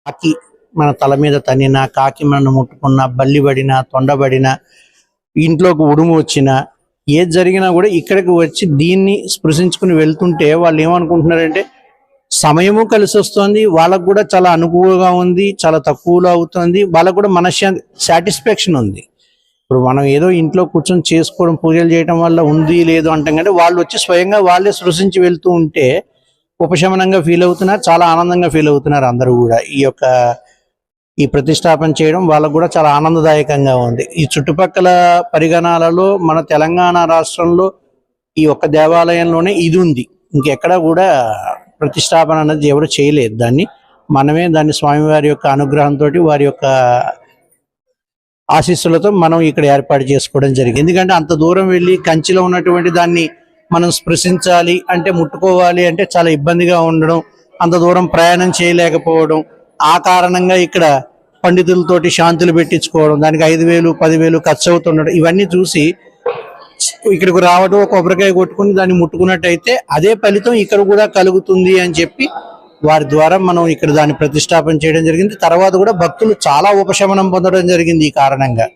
కాకి మన తల మీద తన్నిన, కాకి మనను ముట్టుకున్న, బల్లి పడిన, తొండబడిన, ఇంట్లోకి ఉడుము వచ్చిన, ఏది జరిగినా కూడా ఇక్కడికి వచ్చి దీన్ని స్పృశించుకుని వెళ్తుంటే వాళ్ళు ఏమనుకుంటున్నారంటే సమయము కలిసి వస్తుంది, వాళ్ళకు కూడా చాలా అనుకువగా ఉంది, చాలా తక్కువలో అవుతుంది, వాళ్ళకు కూడా మనశ్శాంతి సాటిస్ఫాక్షన్ ఉంది. ఇప్పుడు మనం ఏదో ఇంట్లో కూర్చొని చేసుకోవడం, పూజలు చేయడం వల్ల ఉంది లేదు అంటాం, కానీ వాళ్ళు వచ్చి స్వయంగా వాళ్ళే సృష్టించి వెళ్తూ ఉంటే ఉపశమనంగా ఫీల్ అవుతున్నారు, చాలా ఆనందంగా ఫీల్ అవుతున్నారు అందరూ కూడా. ఈ ప్రతిష్టాపన చేయడం వాళ్ళకు కూడా చాలా ఆనందదాయకంగా ఉంది. ఈ చుట్టుపక్కల పరిగణాలలో మన తెలంగాణ రాష్ట్రంలో ఈ ఒక్క దేవాలయంలోనే ఇది ఉంది. ఇంకెక్కడా కూడా ప్రతిష్టాపన అనేది ఎవరు చేయలేదు. మనమే దాన్ని స్వామివారి యొక్క అనుగ్రహంతో, వారి యొక్క ఆశీస్సులతో మనం ఇక్కడ ఏర్పాటు చేసుకోవడం జరిగింది. ఎందుకంటే అంత దూరం వెళ్ళి కంచిలో ఉన్నటువంటి దాన్ని మనం స్పృశించాలి అంటే, ముట్టుకోవాలి అంటే చాలా ఇబ్బందిగా ఉండడం, అంత దూరం ప్రయాణం చేయలేకపోవడం, ఆ కారణంగా ఇక్కడ పండితులతోటి శాంతులు పెట్టించుకోవడం, దానికి 5,000 10,000 ఖర్చు అవుతుండడం, ఇవన్నీ చూసి ఇక్కడికి రావడం, కొబ్బరికాయ కొట్టుకుని దాన్ని ముట్టుకున్నట్టయితే అదే ఫలితం ఇక్కడ కూడా కలుగుతుంది అని చెప్పి వారి ద్వారా మనం ఇక్కడ దాన్ని ప్రతిష్టాపన చేయడం జరిగింది. తర్వాత కూడా భక్తులు చాలా ఉపశమనం పొందడం జరిగింది ఈ కారణంగా.